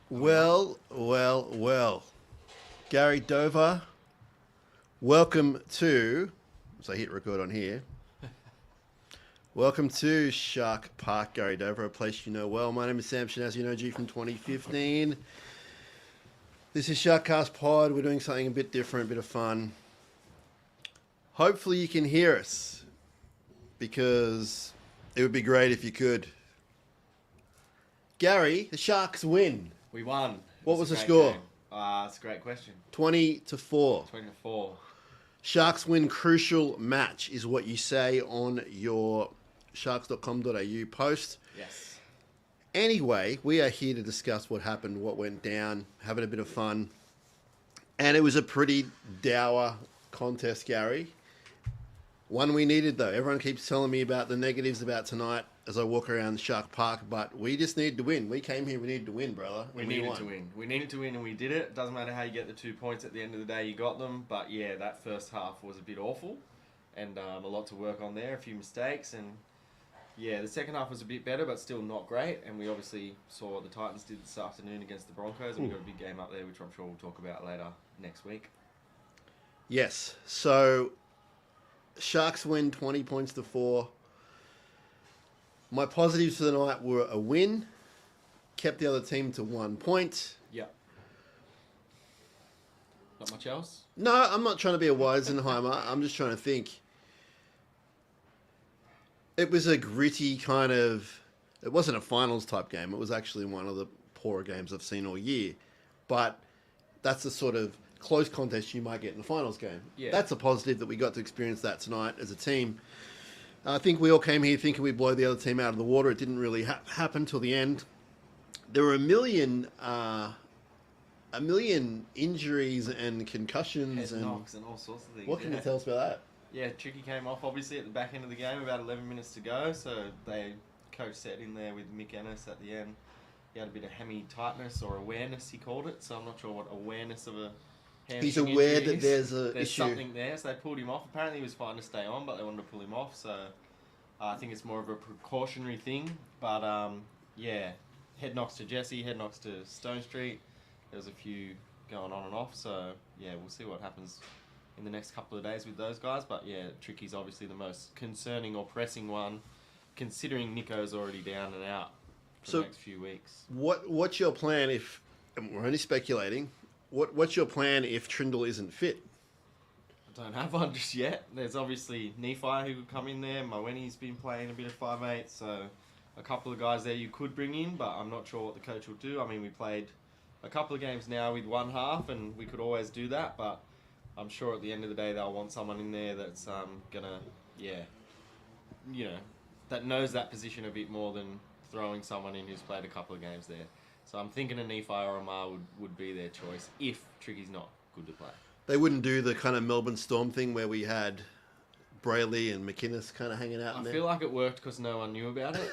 Well. Gary Dover, welcome to, so I hit record on here. Welcome to Shark Park, Gary Dover, a place you know well. My name is Sam Shinazzi and Gary from 2015. This is SharkCast Pod. We're doing something a bit different, a bit of fun. Hopefully you can hear us, because it would be great if you could. Gary, the Sharks win. We won. What was the score? It's a great question. 20-4. 20-4. Sharks win crucial match is what you say on your sharks.com.au post. Yes. Anyway, we are here to discuss what happened, what went down, having a bit of fun. And it was a pretty dour contest, Gary. One we needed, though. Everyone keeps telling me about the negatives about tonight as I walk around Shark Park, but we just need to win. We came here, we needed to win, brother. We needed to win. We needed to win, and we did it. Doesn't matter how you get the 2 points at the end of the day, you got them. But yeah, that first half was a bit awful, and a lot to work on there, a few mistakes, and yeah, the second half was a bit better, but still not great. And we obviously saw what the Titans did this afternoon against the Broncos, and we've got a big game up there, which I'm sure we'll talk about later next week. Yes, so Sharks win 20-4. My positives for the night were a win, kept the other team to 1 point. Yeah. Not much else? No, I'm not trying to be a Weisenheimer. I'm just trying to think. It was a gritty kind of... It wasn't a finals type game. It was actually one of the poorer games I've seen all year. But that's the sort of close contest you might get in a finals game. Yeah. That's a positive that we got to experience that tonight as a team. I think we all came here thinking we'd blow the other team out of the water. It didn't really happen till the end. There were a million injuries and concussions Head knocks and all sorts of things. What can you tell us about that? Yeah, Tricky came off obviously at the back end of the game, about 11 minutes to go. So coach set in there with Mick Ennis at the end. He had a bit of hammy tightness or awareness, he called it. So I'm not sure what awareness of a hamstring He's aware injury that is. there's issue. Something there, so they pulled him off. Apparently he was fine to stay on, but they wanted to pull him off. So I think it's more of a precautionary thing. But yeah, head knocks to Jesse, head knocks to Stone Street. There's a few going on and off. So yeah, we'll see what happens in the next couple of days with those guys. But yeah, Tricky's obviously the most concerning or pressing one, considering Nico's already down and out for the next few weeks. What's your plan if, and we're only speculating, what's your plan if Trindle isn't fit? I don't have one just yet. There's obviously Nephi who could come in there. Maweni's been playing a bit of 5'8", so a couple of guys there you could bring in, but I'm not sure what the coach will do. I mean, we played a couple of games now with one half, and we could always do that, but I'm sure at the end of the day they'll want someone in there that's gonna, that knows that position a bit more than throwing someone in who's played a couple of games there. So I'm thinking a Nephi or a Ma would be their choice if Tricky's not good to play. They wouldn't do the kind of Melbourne Storm thing where we had Brayley and McInnes kind of hanging out in there? I feel like it worked because no one knew about it.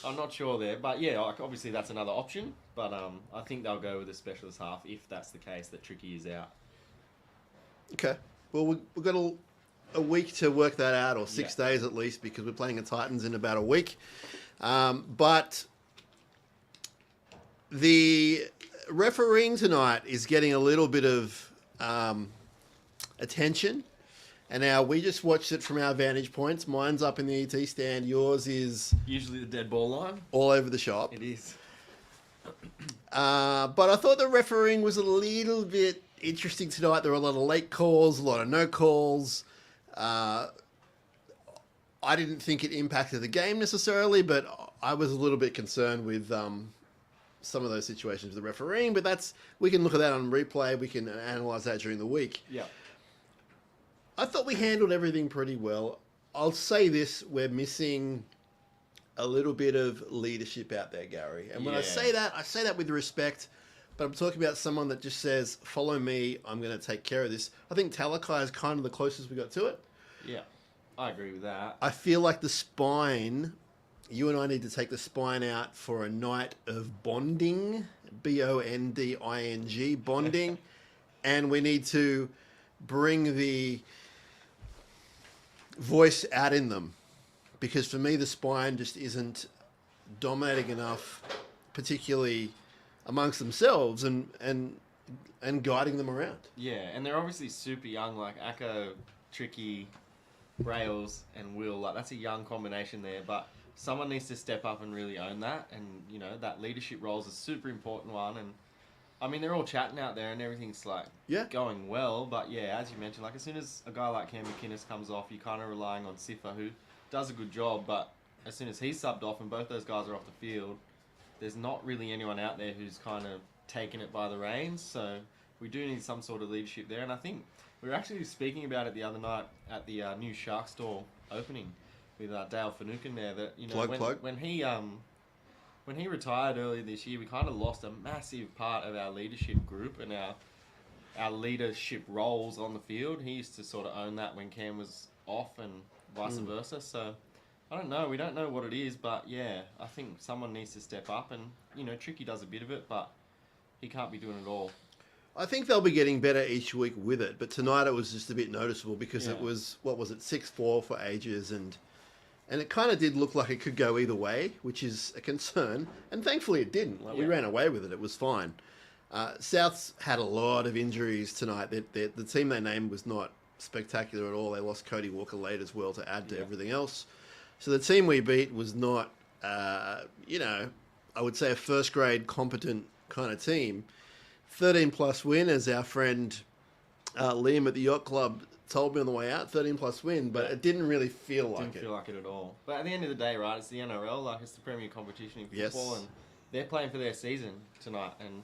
I'm not sure there. But yeah, obviously that's another option. But I think they'll go with a specialist half if that's the case, that Tricky is out. Okay. Well, we've got a week to work that out, or 6 days at least, because we're playing the Titans in about a week. But the refereeing tonight is getting a little bit of attention. And now we just watched it from our vantage points. Mine's up in the ET stand. Yours is usually the dead ball line. All over the shop. It is. But I thought the refereeing was a little bit interesting tonight. There were a lot of late calls, a lot of no calls. I didn't think it impacted the game necessarily, but I was a little bit concerned with some of those situations with the refereeing. But we can look at that on replay. We can analyse that during the week. Yeah. I thought we handled everything pretty well. I'll say this, we're missing a little bit of leadership out there, Gary. And when I say that with respect, but I'm talking about someone that just says, follow me, I'm going to take care of this. I think Talakai is kind of the closest we got to it. Yeah, I agree with that. I feel like the spine, you and I need to take the spine out for a night of bonding, bonding, bonding, and we need to bring the voice out in them, because for me the spine just isn't dominating enough, particularly amongst themselves and guiding them around. Yeah, and they're obviously super young, like Acco, Tricky, Rails, and Will. Like, that's a young combination there, but someone needs to step up and really own that. And, you know, that leadership role is a super important one. And, I mean, they're all chatting out there and everything's, like, going well. But, yeah, as you mentioned, like, as soon as a guy like Cam McInnes comes off, you're kind of relying on Sifa, who does a good job. But as soon as he's subbed off and both those guys are off the field, there's not really anyone out there who's kind of taken it by the reins. So we do need some sort of leadership there. And I think we were actually speaking about it the other night at the new Shark store opening with Dale Finucane there. That, you know, when he retired earlier this year, we kind of lost a massive part of our leadership group and our leadership roles on the field. He used to sort of own that when Cam was off and vice versa. So I don't know. We don't know what it is, but yeah, I think someone needs to step up. And, you know, Tricky does a bit of it, but he can't be doing it all. I think they'll be getting better each week with it, but tonight it was just a bit noticeable because it was, 6-4 for ages, and it kind of did look like it could go either way, which is a concern, and thankfully it didn't. Like, we ran away with it. It was fine. South's had a lot of injuries tonight. The team they named was not spectacular at all. They lost Cody Walker late as well to add to everything else. So the team we beat was not, you know, I would say a first-grade competent kind of team. 13-plus win, as our friend Liam at the Yacht Club told me on the way out, 13-plus win, but it didn't really feel like it. Didn't feel like it at all. But at the end of the day, right, it's the NRL, like, it's the premier competition in football, and they're playing for their season tonight, and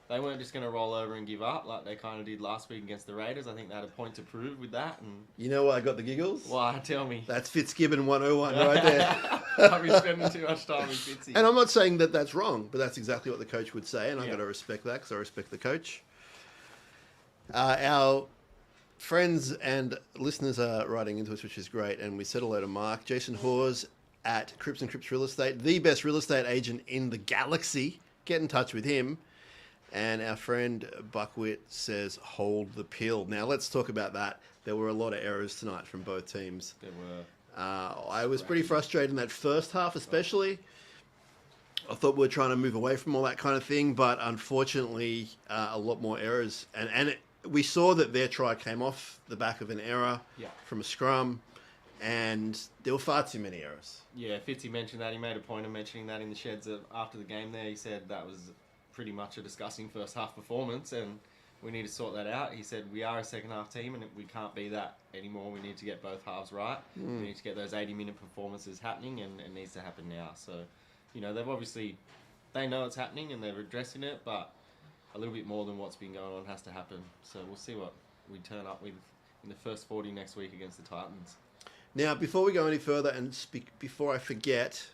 they weren't just going to roll over and give up like they kind of did last week against the Raiders. I think they had a point to prove with that. And you know why I got the giggles? Why? Tell me. That's Fitzgibbon 101 right there. I've been spending too much time with Fitzy. And I'm not saying that that's wrong, but that's exactly what the coach would say, and I've got to respect that because I respect the coach. Our friends and listeners are writing into us, which is great, and we said hello to Mark. Jason Hawes at Crips and Crips Real Estate, the best real estate agent in the galaxy. Get in touch with him. And our friend Buckwit says, hold the pill. Now, let's talk about that. There were a lot of errors tonight from both teams. There were. I was pretty frustrated in that first half, especially. I thought we were trying to move away from all that kind of thing, but unfortunately, a lot more errors. And we saw that their try came off the back of an error from a scrum, and there were far too many errors. Yeah, Fitzy mentioned that. He made a point of mentioning that in the sheds after the game there. He said that was pretty much a disgusting first half performance, and we need to sort that out. He said we are a second half team and we can't be that anymore. We need to get both halves right. We need to get those 80-minute performances happening, and it needs to happen now. So, you know, they know it's happening and they're addressing it, but a little bit more than what's been going on has to happen. So we'll see what we turn up with in the first 40 next week against the Titans. Now, before we go any further, and before I forget,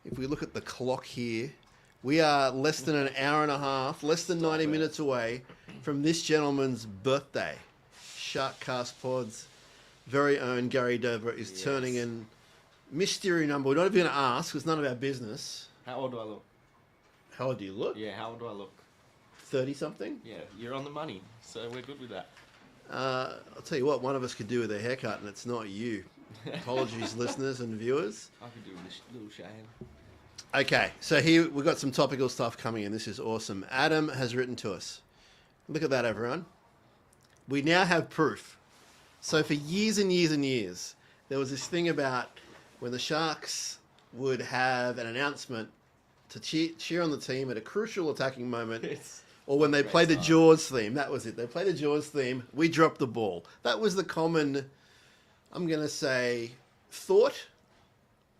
if we look at the clock here, we are less than an hour and a half, less than 90 minutes away from this gentleman's birthday. SharkCast Pod's very own Gary Dover is turning in mystery number. We're not even going to ask, it's none of our business. How old do I look? How old do you look? Yeah, how old do I look? 30-something? Yeah, you're on the money, so we're good with that. I'll tell you what, one of us could do with a haircut, and it's not you. Apologies, listeners and viewers. I could do with a little shave. Okay, so here we've got some topical stuff coming in. This is awesome. Adam has written to us. Look at that, everyone. We now have proof. So for years and years and years, there was this thing about when the Sharks would have an announcement to cheer on the team at a crucial attacking moment, or when they play the Jaws theme. That was it. They play the Jaws theme. We dropped the ball. That was the common, I'm going to say, thought,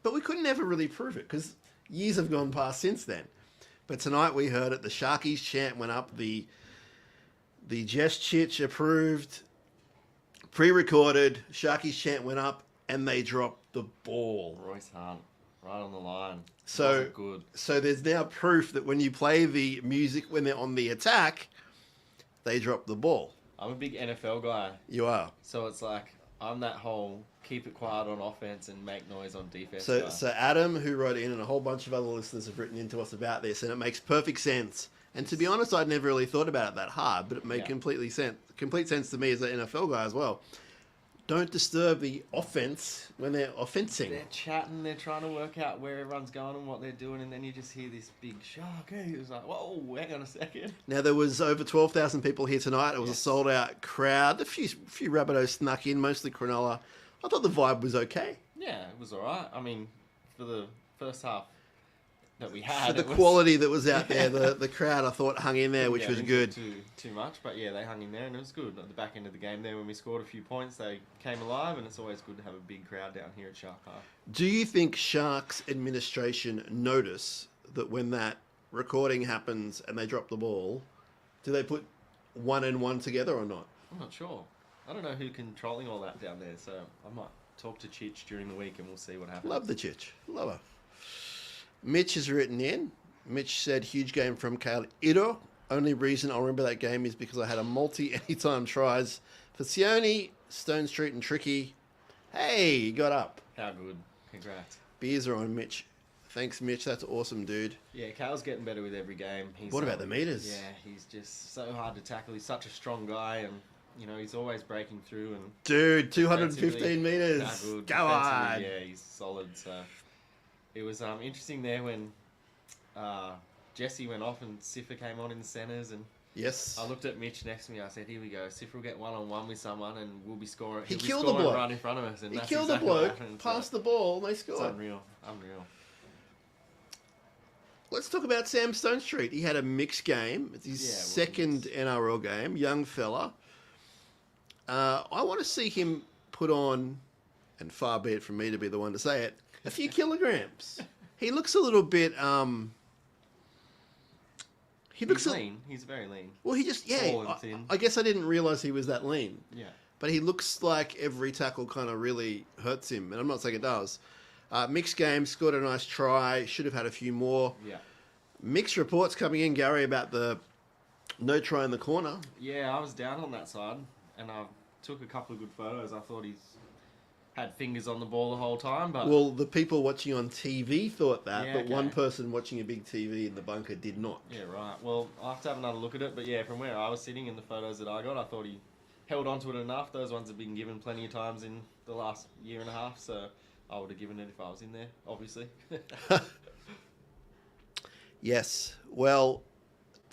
but we couldn't ever really prove it because years have gone past since then. But tonight we heard it. The Sharkies chant went up. The Jess Chich approved, pre-recorded. Sharkies chant went up, and they dropped the ball. Royce Hunt, right on the line. So good. So there's now proof that when you play the music when they're on the attack, they drop the ball. I'm a big NFL guy. You are. So it's like I'm that whole keep it quiet on offense and make noise on defense. So Adam, who wrote in, and a whole bunch of other listeners have written into us about this, and it makes perfect sense. And to be honest, I'd never really thought about it that hard, but it made complete sense to me as an NFL guy as well. don't disturb the offense when they're offensing. They're chatting, they're trying to work out where everyone's going and what they're doing, and then you just hear this big shark. Hey, it was like, whoa, hang on a second. Now, there was over 12,000 people here tonight. It was a Yes. sold-out crowd. A few Rabbitohs snuck in, mostly Cronulla. I thought the vibe was okay. Yeah, it was all right. I mean, for the first half that we had, For the it was- quality that was out there, the crowd, I thought, hung in there, which Yeah, was didn't good. get Too much, but yeah, they hung in there and it was good. At the back end of the game there, when we scored a few points, they came alive, and it's always good to have a big crowd down here at Shark Park. Do you think Sharks administration notice that when that recording happens and they drop the ball, do they put one and one together or not? I'm not sure. I don't know who's controlling all that down there, so I might talk to Chich during the week and we'll see what happens. Love the chitch. Love her. Mitch has written in. Mitch said, huge game from Kyle Ito. Only reason I'll remember that game is because I had a multi-anytime tries for Sione, Stone Street and Tricky. Hey, you got up. How good. Congrats. Beers are on, Mitch. Thanks, Mitch. That's awesome, dude. Yeah, Cal's getting better with every game. What about the meters? Yeah, he's just so hard to tackle. He's such a strong guy, and you know he's always breaking through. And Dude, 215 defensively, meters. how good. Go Defensively, on. Yeah, he's solid. So it was interesting there when Jesse went off and Siffer came on in the centres, and Yes. I looked at Mitch next to me. I said, "Here we go. Siffer will get one-on-one with someone, and we'll be scoring. He he'll be killed the scoring bloke. right in front of us." And He that's killed exactly the what bloke, happened. passed the ball, and they It's scored. unreal. Let's talk about Sam Stone Street. He had a mixed game. It's his Yeah, well, second NRL game. Young fella. I want to see him put on, and far be it from me to be the one to say it, a few kilograms. He looks a little bit. He looks He's lean. He's very lean. well. He just Tall and I thin. guess I didn't realize he was that lean. Yeah. But he looks like every tackle kind of really hurts him, and I'm not saying it does. Mixed game, scored a nice try. Should have had a few more. Yeah. Mixed reports coming in, Gary, about the no try in the corner. Yeah, I was down on that side, and I took a couple of good photos. I thought he's had fingers on the ball the whole time, but Well, the people watching on TV thought that, Yeah, but one okay. person watching a big TV in the bunker did not. yeah, right. Well, I'll have to have another look at it, but yeah, from where I was sitting in the photos that I got, I thought he held onto it enough. Those ones have been given plenty of times in the last year and a half, so I would have given it if I was in there, obviously. Yes. Well,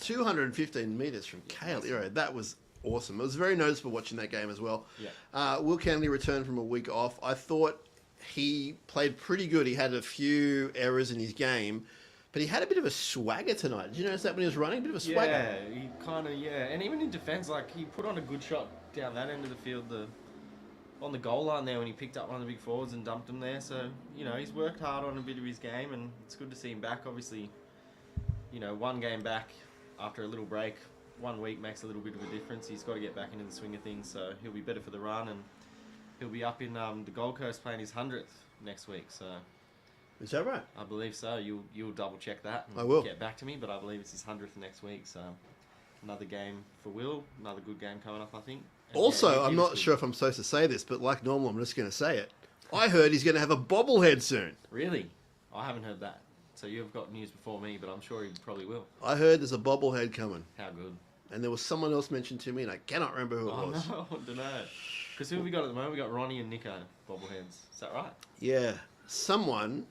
215 metres from Kale Iro. That was awesome. It was very noticeable watching that game as well. Yeah. Will Kennedy returned from a week off. I thought he played pretty good. He had a few errors in his game, but he had a bit of a swagger tonight. Did you notice that when he was running? A bit of a swagger. Yeah, he kind of, and even in defence, like, he put on a good shot down that end of the field, on the goal line there when he picked up one of the big forwards and dumped him there. So, you know, he's worked hard on a bit of his game, and it's good to see him back. Obviously, you know, one game back after a little break, 1 week makes a little bit of a difference. He's got to get back into the swing of things, so he'll be better for the run, and he'll be up in the Gold Coast playing his 100th next week. So Is that right? I believe so. You'll double check that. And I will. Get back to me, but I believe it's his 100th next week. So another game for Will. Another good game coming up, I think. And Also, yeah, he I'm was not good. sure if I'm supposed to say this, but like normal, I'm just going to say it. I heard he's going to have a bobblehead soon. Really? I haven't heard that. So you've got news before me, but I'm sure he probably will. I heard there's a bobblehead coming. How good? And there was someone else mentioned to me, and I cannot remember who it Oh, was. no, I don't know. Because who have we got at the moment? We got Ronnie and Nico bobbleheads. Is that right? Yeah, someone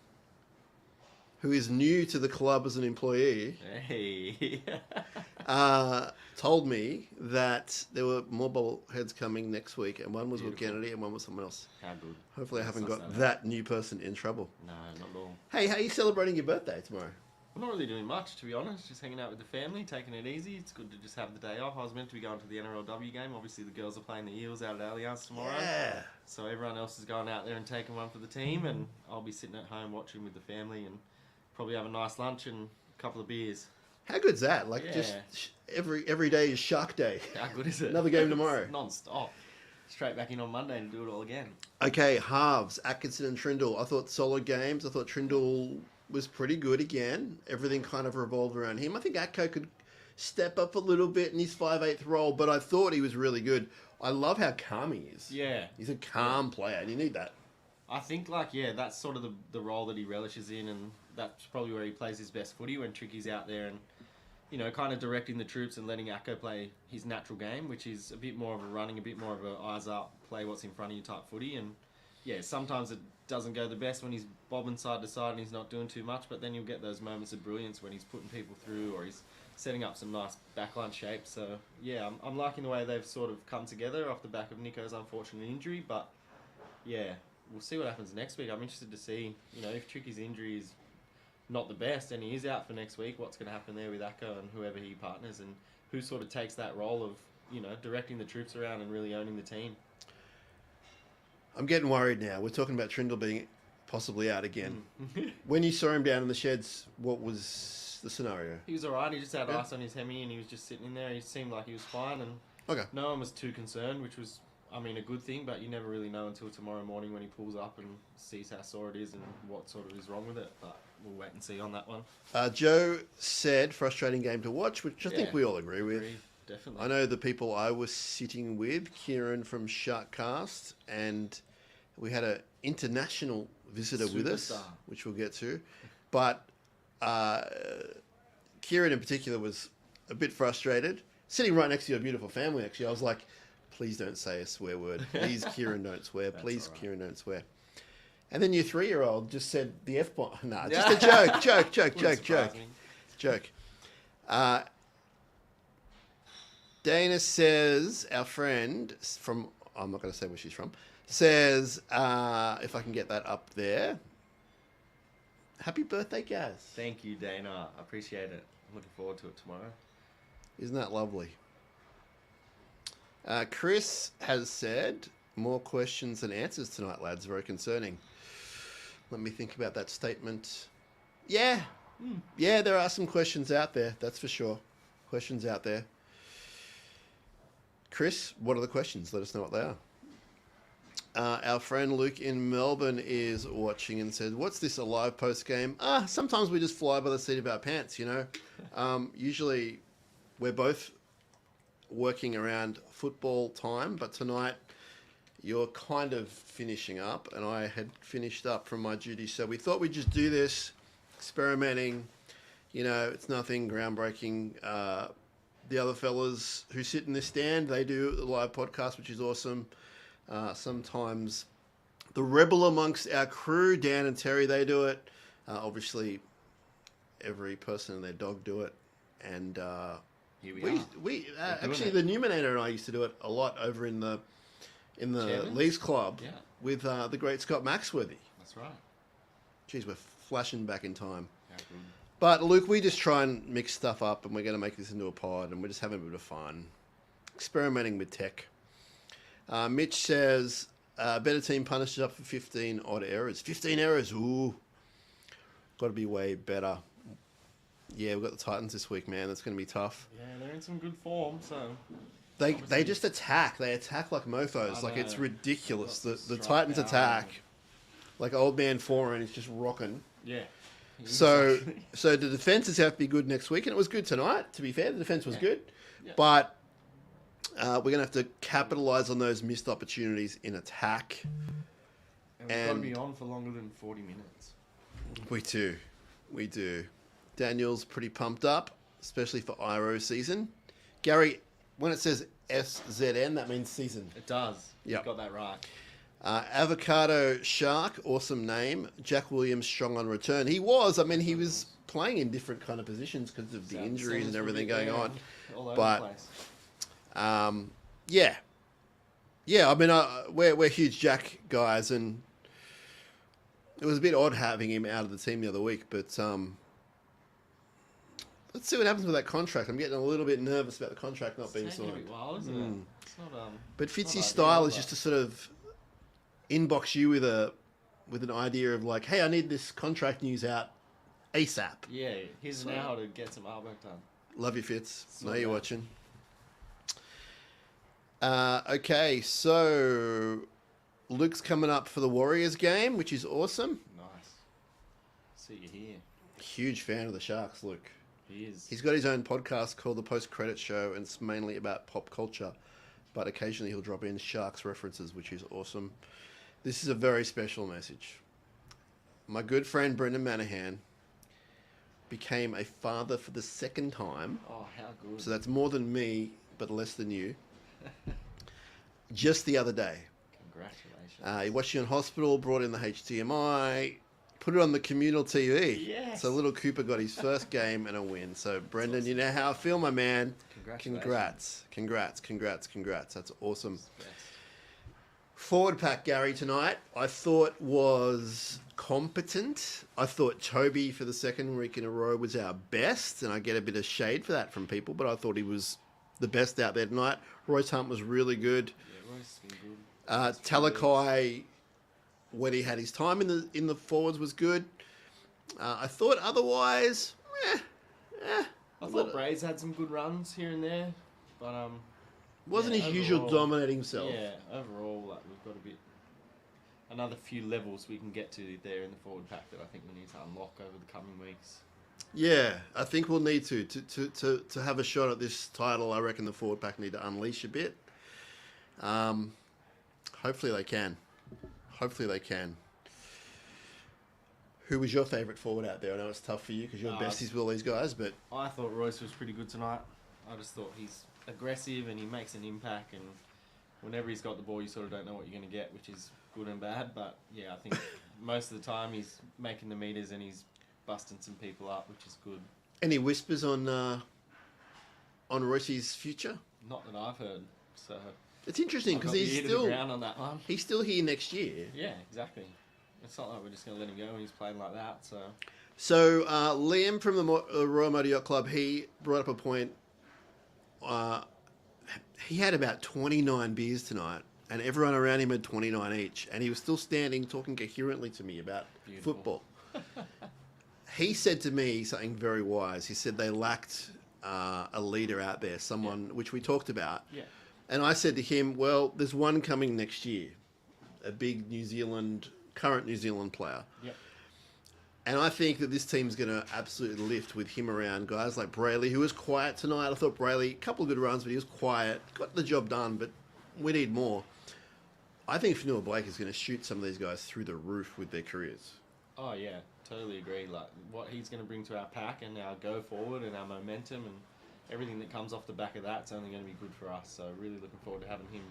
who is new to the club as an employee Hey. told me that there were more bobbleheads coming next week, and one was with Beautiful. Kennedy and one was someone else. How good. Hopefully, I That's haven't not got so bad. that new person in trouble. No, not at all. Hey, how are you celebrating your birthday tomorrow? I'm not really doing much, to be honest. Just hanging out with the family, taking it easy. It's good to just have the day off. I was meant to be going to the NRLW game. Obviously, the girls are playing the Eels out at Allianz tomorrow. Yeah. So everyone else is going out there and taking one for the team, and I'll be sitting at home watching with the family and probably have a nice lunch and a couple of beers. How good's that? Like, Yeah. just every day is Shark Day. How good is it? Another game tomorrow. Non-stop. Straight back in on Monday and do it all again. Okay, halves, Atkinson and Trindle. I thought solid games. I thought Trindle was pretty good again. Everything kind of revolved around him. I think Atco could step up a little bit in his 5/8 role, but I thought he was really good. I love how calm he is. Yeah. He's a calm player, and you need that. I think, like, yeah, that's sort of the role that he relishes in, and that's probably where he plays his best footy when Tricky's out there and you know, kind of directing the troops and letting Acco play his natural game, which is a bit more of a running, a bit more of a eyes up, play what's in front of you type footy. And yeah, sometimes it doesn't go the best when he's bobbing side to side and he's not doing too much, but then you'll get those moments of brilliance when he's putting people through or he's setting up some nice backline shapes. So yeah, I'm liking the way they've sort of come together off the back of Nico's unfortunate injury. But yeah, we'll see what happens next week. I'm interested to see, you know, if Tricky's injury is not the best and he is out for next week, what's going to happen there with Acco and whoever he partners, and who sort of takes that role of, you know, directing the troops around and really owning the team. I'm getting worried now. We're talking about Trindle being possibly out again. When you saw him down in the sheds, what was the scenario? He was alright. He just had ice on his hemi and he was just sitting in there. He seemed like he was fine, and no one was too concerned, which was, I mean, a good thing, but you never really know until tomorrow morning when he pulls up and sees how sore it is and what sort of is wrong with it. But we'll wait and see on that one. Joe said frustrating game to watch, which I think we all agree with. Definitely. I know the people I was sitting with, Kieran from SharkCast, and we had an international visitor with us, which we'll get to. But Kieran in particular was a bit frustrated. Sitting right next to your beautiful family, actually, I was like, please don't say a swear word. Please, Kieran, don't swear. Please, right. Kieran, don't swear. And then your 3-year-old just said the F-bomb. Nah, just a joke. Dana says, our friend from, I'm not going to say where she's from, says, if I can get that up there, happy birthday, Gaz. Thank you, Dana. I appreciate it. I'm looking forward to it tomorrow. Isn't that lovely? Chris has said, more questions than answers tonight, lads. Very concerning. Let me think about that statement. Yeah. Yeah, there are some questions out there. That's for sure. Questions out there. Chris, what are the questions? Let us know what they are. Our friend Luke in Melbourne is watching and said, what's this, a live post game? Sometimes we just fly by the seat of our pants, you know. Usually we're both working around football time, but tonight you're kind of finishing up and I had finished up from my duties. So we thought we'd just do this, experimenting. You know, it's nothing groundbreaking. The other fellas who sit in this stand, they do a live podcast, which is awesome. Sometimes the rebel amongst our crew, Dan and Terry, they do it. Obviously, every person and their dog do it. And here we are. Actually, the Numinator and I used to do it a lot over in the Lees Club with the great Scott Maxworthy. That's right. Geez, we're flashing back in time. How good. But Luke, we just try and mix stuff up, and we're going to make this into a pod, and we're just having a bit of fun, experimenting with tech. Mitch says, better team punishes up for 15 odd errors. 15 errors, ooh. Got to be way better. Yeah, we've got the Titans this week, man. That's going to be tough. Yeah, they're in some good form, so... They just attack. They attack like mofos. Like, it's ridiculous. The Titans attack. Like old man Foreign is just rocking. Yeah. So the defenses have to be good next week, and it was good tonight, to be fair. The defense was good. Yeah. But we're going to have to capitalize on those missed opportunities in attack. And we've got to be on for longer than 40 minutes. We do. Daniel's pretty pumped up, especially for IRO season. Gary, when it says SZN, that means season. It does. Yep. You got that right. Avocado Shark, awesome name. Jack Williams, strong on return. He was playing in different kind of positions because of the injuries and everything going on. All over the place. I mean, we're huge Jack guys, and it was a bit odd having him out of the team the other week, but let's see what happens with that contract. I'm getting a little bit nervous about the contract not being signed. It's taking a while, isn't it? It's not, but Fitzy's style is just to sort of inbox you with an idea of like, hey, I need this contract news out ASAP. Yeah, here's an hour to get some artwork done. Love you, Fitz. Know you're watching. Okay, so Luke's coming up for the Warriors game, which is awesome. Nice. See you here. Huge fan of the Sharks, Luke. He is. He's got his own podcast called The Post Credit Show, and it's mainly about pop culture. But occasionally he'll drop in Sharks references, which is awesome. This is a very special message. My good friend Brendan Manahan became a father for the second time. Oh, how good. So that's more than me, but less than you. Just the other day. Congratulations. He watched you in hospital, brought in the HDMI, put it on the communal TV. Yes. So little Cooper got his first game and a win. So Brendan, awesome. you know how I feel, my man. Congratulations. Congrats. That's awesome. Yes. Forward pack, Gary, tonight, I thought was competent. I thought Toby, for the second week in a row, was our best, and I get a bit of shade for that from people, but I thought he was the best out there tonight. Royce Hunt was really good. Yeah, Royce has been good. Talakai, when he had his time in the forwards, was good. I thought otherwise, I thought Braves had some good runs here and there, but wasn't yeah, his usual overall, dominating self. Yeah, overall, like, we've got another few levels we can get to there in the forward pack that I think we need to unlock over the coming weeks. Yeah, I think we'll need to have a shot at this title. I reckon the forward pack need to unleash a bit. Hopefully they can. Who was your favourite forward out there? I know it's tough for you because you're besties with all these guys, but I thought Royce was pretty good tonight. I just thought he's aggressive and he makes an impact, and whenever he's got the ball, you sort of don't know what you're going to get, which is good and bad. But yeah, I think most of the time he's making the meters and he's busting some people up, which is good. any whispers on Royce's future? Not that I've heard. So It's interesting because I've got the ear to the ground on that one. he's still here next year. Yeah, exactly. It's not like we're just going to let him go when he's playing like that. So Liam from the Royal Motor Yacht Club, he brought up a point. He had about 29 beers tonight, and everyone around him had 29 each, and he was still standing talking coherently to me about football. He said to me something very wise. He said they lacked a leader out there, someone which we talked about. Yeah. And I said to him, well, there's one coming next year, a big current New Zealand player. Yeah. And I think that this team's going to absolutely lift with him around. Guys like Brayley, who was quiet tonight. I thought Brayley, a couple of good runs, but he was quiet. Got the job done, but we need more. I think Fanua Blake is going to shoot some of these guys through the roof with their careers. Oh, yeah. Totally agree. Like, what he's going to bring to our pack and our go forward and our momentum and everything that comes off the back of that's only going to be good for us. So really looking forward to having him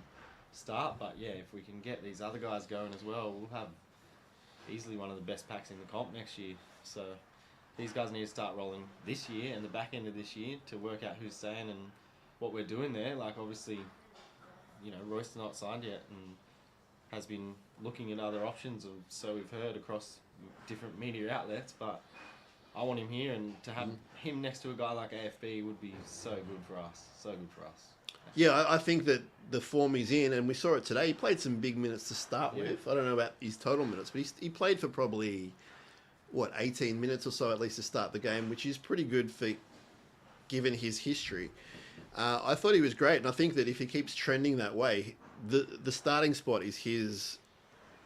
start. But yeah, if we can get these other guys going as well, we'll have easily one of the best packs in the comp next year. So these guys need to start rolling this year and the back end of this year to work out who's staying and what we're doing there. Like, obviously, Royce is not signed yet and has been looking at other options, and so we've heard across different media outlets, but I want him here, and to have him next to a guy like AFB would be so good for us. Yeah, I think that the form he's in, and we saw it today, he played some big minutes to start with. I don't know about his total minutes, but he played for probably, 18 minutes or so at least to start the game, which is pretty good for given his history. I thought he was great, and I think that if he keeps trending that way, the starting spot is his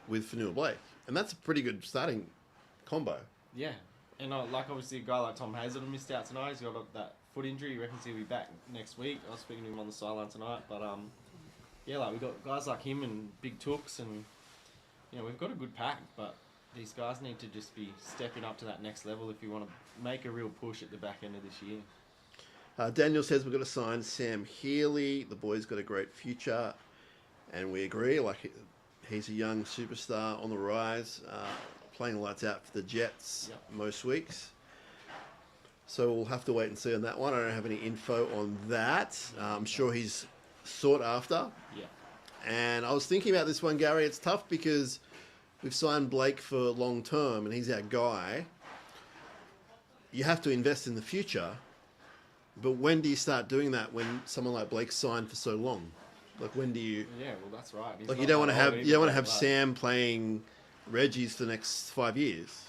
with Fanua Blake, and that's a pretty good starting combo. Yeah, and obviously a guy like Tom Hazelton missed out tonight. He's got that foot injury. He reckons he'll be back next week. I was speaking to him on the sideline tonight, but we've got guys like him and Big Tooks, and we've got a good pack, but these guys need to just be stepping up to that next level if you want to make a real push at the back end of this year. Daniel says we've got to sign Sam Healy. The boy's got a great future, and we agree. He's a young superstar on the rise, playing lights out for the Jets most weeks. So we'll have to wait and see on that one. I don't have any info on that. I'm sure he's sought after. Yeah. And I was thinking about this one, Gary. It's tough because we've signed Blake for long term, and he's our guy. You have to invest in the future. But when do you start doing that when someone like Blake's signed for so long? Like, when do you... Yeah, well, that's right. you don't want to have Sam playing Reggie's for the next 5 years.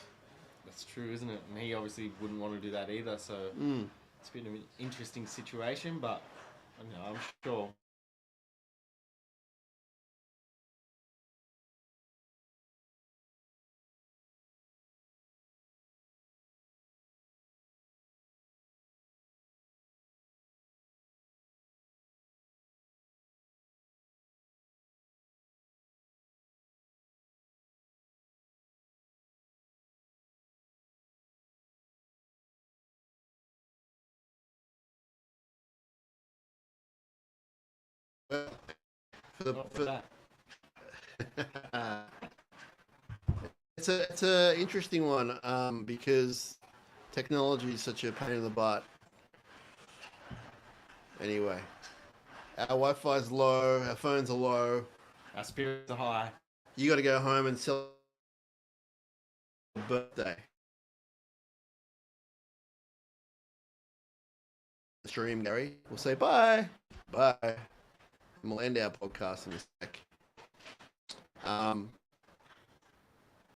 That's true, isn't it? And he obviously wouldn't want to do that either, so it's been an interesting situation, but I'm sure Not for that. It's a interesting one because technology is such a pain in the butt. Anyway, our Wi-Fi's low, our phones are low. Our spirits are high. You got to go home and celebrate your birthday. Stream, Gary. We'll say bye. Bye. And we'll end our podcast in a sec.